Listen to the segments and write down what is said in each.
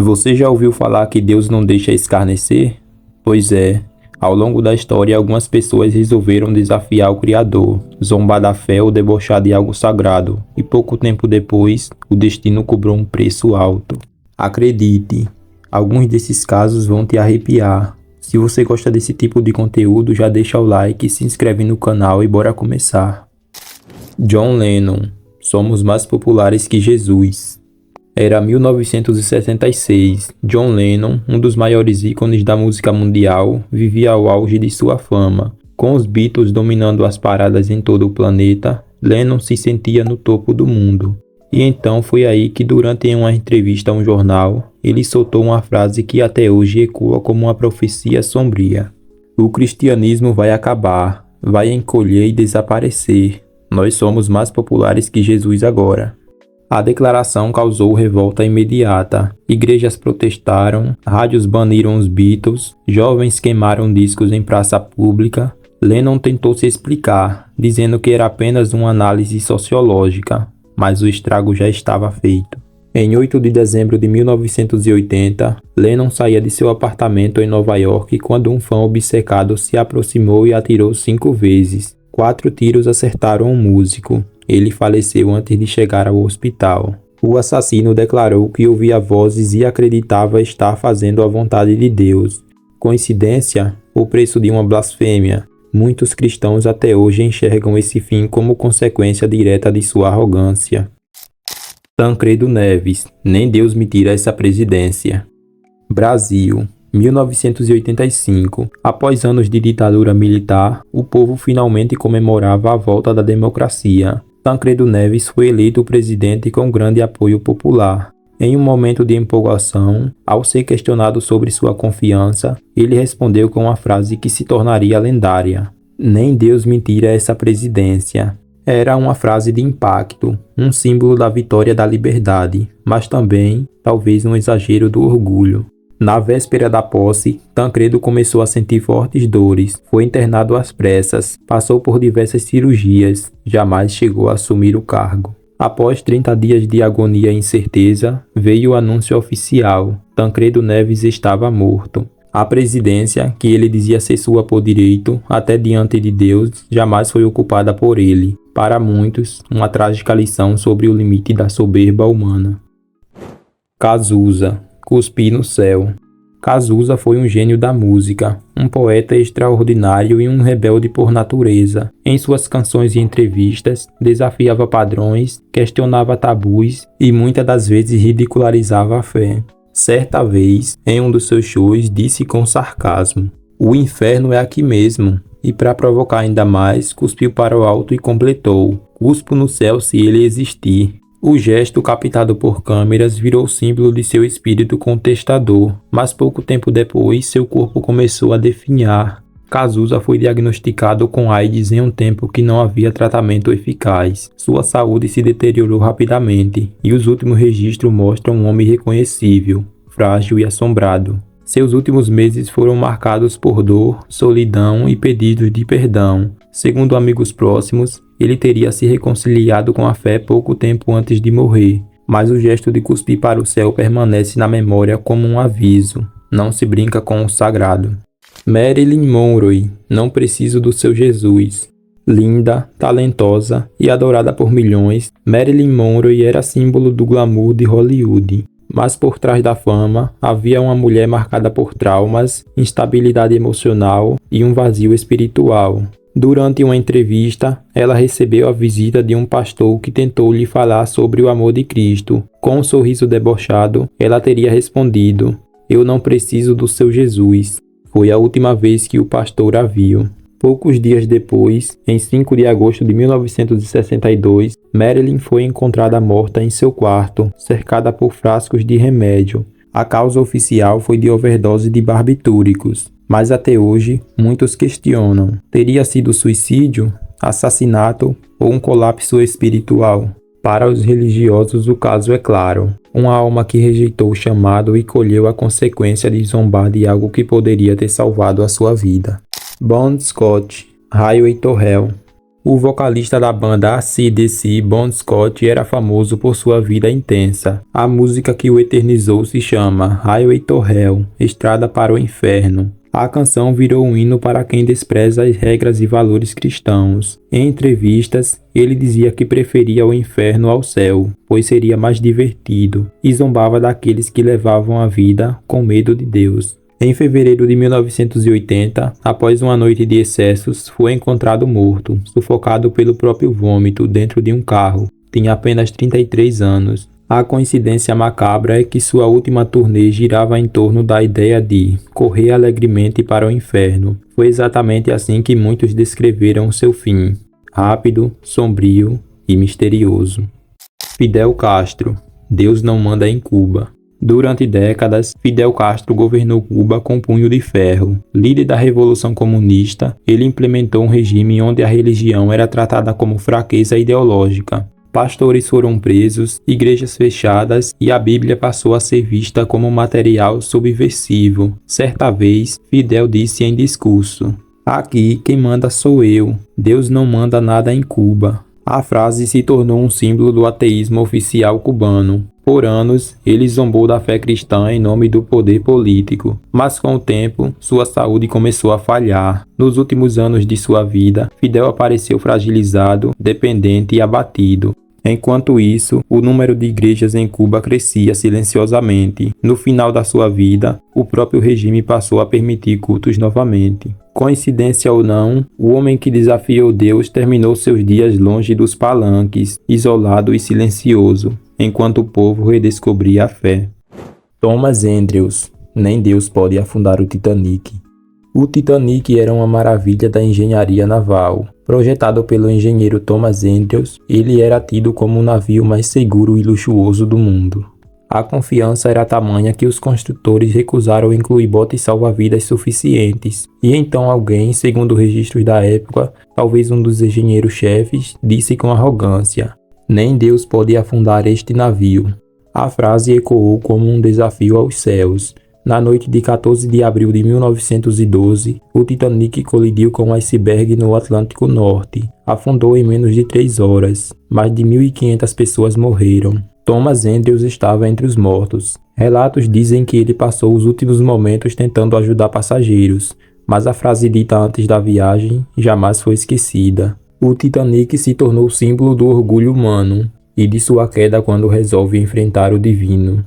Você já ouviu falar que Deus não deixa escarnecer? Pois é, ao longo da história algumas pessoas resolveram desafiar o Criador, zombar da fé ou debochar de algo sagrado, e pouco tempo depois, o destino cobrou um preço alto. Acredite, alguns desses casos vão te arrepiar. Se você gosta desse tipo de conteúdo, já deixa o like, se inscreve no canal e bora começar. John Lennon, somos mais populares que Jesus. Era 1966. John Lennon, um dos maiores ícones da música mundial, vivia ao auge de sua fama. Com os Beatles dominando as paradas em todo o planeta, Lennon se sentia no topo do mundo. E então foi aí que, durante uma entrevista a um jornal, ele soltou uma frase que até hoje ecoa como uma profecia sombria. O cristianismo vai acabar, vai encolher e desaparecer. Nós somos mais populares que Jesus agora. A declaração causou revolta imediata. Igrejas protestaram, rádios baniram os Beatles, jovens queimaram discos em praça pública. Lennon tentou se explicar, dizendo que era apenas uma análise sociológica, mas o estrago já estava feito. Em 8 de dezembro de 1980, Lennon saía de seu apartamento em Nova York quando um fã obcecado se aproximou e atirou 5 vezes. 4 tiros acertaram o músico. Ele faleceu antes de chegar ao hospital. O assassino declarou que ouvia vozes e acreditava estar fazendo a vontade de Deus. Coincidência? O preço de uma blasfêmia. Muitos cristãos até hoje enxergam esse fim como consequência direta de sua arrogância. Tancredo Neves, nem Deus me tira essa presidência. Brasil, 1985. Após anos de ditadura militar, o povo finalmente comemorava a volta da democracia. Tancredo Neves foi eleito presidente com grande apoio popular. Em um momento de empolgação, ao ser questionado sobre sua confiança, ele respondeu com uma frase que se tornaria lendária: "Nem Deus me tira essa presidência." Era uma frase de impacto, um símbolo da vitória da liberdade, mas também, talvez, um exagero do orgulho. Na véspera da posse, Tancredo começou a sentir fortes dores, foi internado às pressas, passou por diversas cirurgias, jamais chegou a assumir o cargo. Após 30 dias de agonia e incerteza, veio o anúncio oficial: Tancredo Neves estava morto. A presidência, que ele dizia ser sua por direito, até diante de Deus, jamais foi ocupada por ele. Para muitos, uma trágica lição sobre o limite da soberba humana. Cazuza, cuspi no céu. Cazuza foi um gênio da música, um poeta extraordinário e um rebelde por natureza. Em suas canções e entrevistas, desafiava padrões, questionava tabus e muitas das vezes ridicularizava a fé. Certa vez, em um dos seus shows, disse com sarcasmo: "O inferno é aqui mesmo." E para provocar ainda mais, cuspiu para o alto e completou: "Cuspo no céu se ele existir." O gesto, captado por câmeras, virou símbolo de seu espírito contestador, mas pouco tempo depois, seu corpo começou a definhar. Cazuza foi diagnosticado com AIDS em um tempo que não havia tratamento eficaz. Sua saúde se deteriorou rapidamente, e os últimos registros mostram um homem irreconhecível, frágil e assombrado. Seus últimos meses foram marcados por dor, solidão e pedidos de perdão. Segundo amigos próximos, ele teria se reconciliado com a fé pouco tempo antes de morrer, mas o gesto de cuspir para o céu permanece na memória como um aviso: não se brinca com o sagrado. Marilyn Monroe, não preciso do seu Jesus. Linda, talentosa e adorada por milhões, Marilyn Monroe era símbolo do glamour de Hollywood. Mas por trás da fama, havia uma mulher marcada por traumas, instabilidade emocional e um vazio espiritual. Durante uma entrevista, ela recebeu a visita de um pastor que tentou lhe falar sobre o amor de Cristo. Com um sorriso debochado, ela teria respondido: "Eu não preciso do seu Jesus." Foi a última vez que o pastor a viu. Poucos dias depois, em 5 de agosto de 1962, Marilyn foi encontrada morta em seu quarto, cercada por frascos de remédio. A causa oficial foi de overdose de barbitúricos, mas até hoje muitos questionam: teria sido suicídio, assassinato ou um colapso espiritual? Para os religiosos, o caso é claro: uma alma que rejeitou o chamado e colheu a consequência de zombar de algo que poderia ter salvado a sua vida. Bon Scott, Highway to Hell. O vocalista da banda AC/DC, Bon Scott, era famoso por sua vida intensa. A música que o eternizou se chama Highway to Hell, Estrada para o Inferno. A canção virou um hino para quem despreza as regras e valores cristãos. Em entrevistas, ele dizia que preferia o inferno ao céu, pois seria mais divertido, e zombava daqueles que levavam a vida com medo de Deus. Em fevereiro de 1980, após uma noite de excessos, foi encontrado morto, sufocado pelo próprio vômito dentro de um carro. Tinha apenas 33 anos. A coincidência macabra é que sua última turnê girava em torno da ideia de correr alegremente para o inferno. Foi exatamente assim que muitos descreveram seu fim: rápido, sombrio e misterioso. Fidel Castro. Deus não manda em Cuba. Durante décadas, Fidel Castro governou Cuba com punho de ferro. Líder da Revolução Comunista, ele implementou um regime onde a religião era tratada como fraqueza ideológica. Pastores foram presos, igrejas fechadas e a Bíblia passou a ser vista como material subversivo. Certa vez, Fidel disse em discurso: "Aqui quem manda sou eu, Deus não manda nada em Cuba." A frase se tornou um símbolo do ateísmo oficial cubano. Por anos, ele zombou da fé cristã em nome do poder político, mas com o tempo, sua saúde começou a falhar. Nos últimos anos de sua vida, Fidel apareceu fragilizado, dependente e abatido. Enquanto isso, o número de igrejas em Cuba crescia silenciosamente. No final da sua vida, o próprio regime passou a permitir cultos novamente. Coincidência ou não, o homem que desafiou Deus terminou seus dias longe dos palanques, isolado e silencioso, enquanto o povo redescobria a fé. Thomas Andrews. Nem Deus pode afundar o Titanic. O Titanic era uma maravilha da engenharia naval. Projetado pelo engenheiro Thomas Andrews, ele era tido como o navio mais seguro e luxuoso do mundo. A confiança era tamanha que os construtores recusaram incluir botes salva-vidas suficientes. E então alguém, segundo registros da época, talvez um dos engenheiros-chefes, disse com arrogância: "Nem Deus pode afundar este navio." A frase ecoou como um desafio aos céus. Na noite de 14 de abril de 1912, o Titanic colidiu com um iceberg no Atlântico Norte. Afundou em menos de 3 horas. Mais de 1.500 pessoas morreram. Thomas Andrews estava entre os mortos. Relatos dizem que ele passou os últimos momentos tentando ajudar passageiros, mas a frase dita antes da viagem jamais foi esquecida. O Titanic se tornou símbolo do orgulho humano e de sua queda quando resolve enfrentar o divino.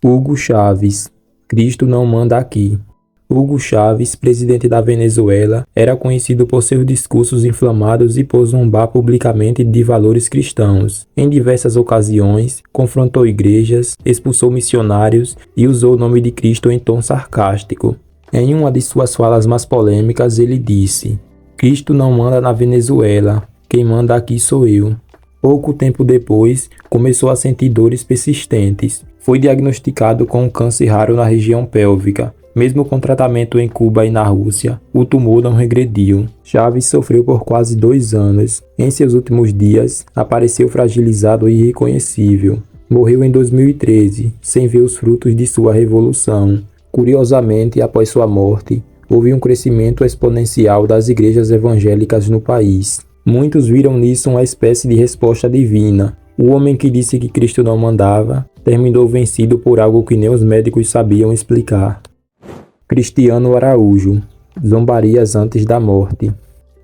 Hugo Chávez. Cristo não manda aqui. Hugo Chávez, presidente da Venezuela, era conhecido por seus discursos inflamados e por zombar publicamente de valores cristãos. Em diversas ocasiões, confrontou igrejas, expulsou missionários e usou o nome de Cristo em tom sarcástico. Em uma de suas falas mais polêmicas, ele disse: "Cristo não manda na Venezuela, quem manda aqui sou eu." Pouco tempo depois, começou a sentir dores persistentes. Foi diagnosticado com um câncer raro na região pélvica. Mesmo com tratamento em Cuba e na Rússia, o tumor não regrediu. Chávez sofreu por quase 2 anos. Em seus últimos dias, apareceu fragilizado e irreconhecível. Morreu em 2013, sem ver os frutos de sua revolução. Curiosamente, após sua morte, houve um crescimento exponencial das igrejas evangélicas no país. Muitos viram nisso uma espécie de resposta divina. O homem que disse que Cristo não mandava, terminou vencido por algo que nem os médicos sabiam explicar. Cristiano Araújo. Zombarias antes da morte.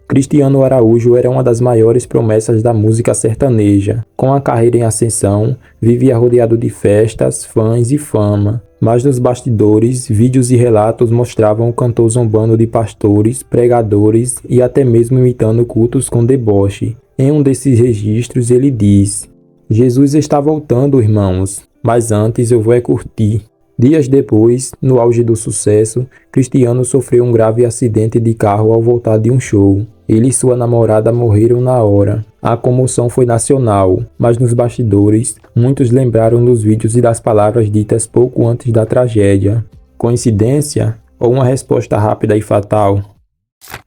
Cristiano Araújo era uma das maiores promessas da música sertaneja. Com a carreira em ascensão, vivia rodeado de festas, fãs e fama. Mas nos bastidores, vídeos e relatos mostravam o cantor zombando de pastores, pregadores e até mesmo imitando cultos com deboche. Em um desses registros ele diz: "Jesus está voltando, irmãos, mas antes eu vou curtir." Dias depois, no auge do sucesso, Cristiano sofreu um grave acidente de carro ao voltar de um show. Ele e sua namorada morreram na hora. A comoção foi nacional, mas nos bastidores, muitos lembraram dos vídeos e das palavras ditas pouco antes da tragédia. Coincidência? Ou uma resposta rápida e fatal?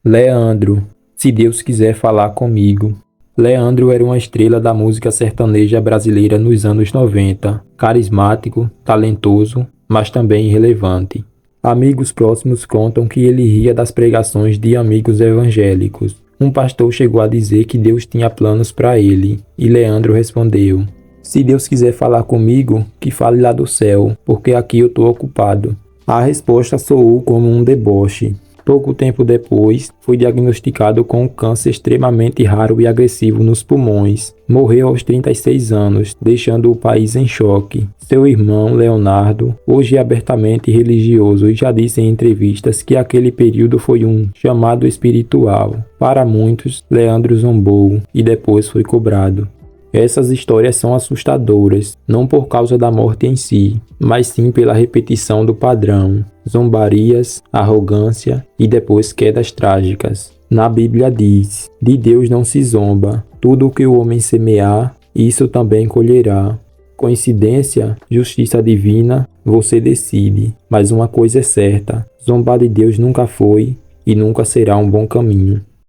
Leandro. Se Deus quiser falar comigo. Leandro era uma estrela da música sertaneja brasileira nos anos 90. Carismático, talentoso, mas também irrelevante. Amigos próximos contam que ele ria das pregações de amigos evangélicos. Um pastor chegou a dizer que Deus tinha planos para ele, e Leandro respondeu: "Se Deus quiser falar comigo, que fale lá do céu, porque aqui eu estou ocupado." A resposta soou como um deboche. Pouco tempo depois, foi diagnosticado com um câncer extremamente raro e agressivo nos pulmões. Morreu aos 36 anos, deixando o país em choque. Seu irmão, Leonardo, hoje é abertamente religioso e já disse em entrevistas que aquele período foi um chamado espiritual. Para muitos, Leandro zombou e depois foi cobrado. Essas histórias são assustadoras, não por causa da morte em si, mas sim pela repetição do padrão: zombarias, arrogância e depois quedas trágicas. Na Bíblia diz: de Deus não se zomba, tudo o que o homem semear, isso também colherá. Coincidência? Justiça divina? Você decide, mas uma coisa é certa: zombar de Deus nunca foi e nunca será um bom caminho.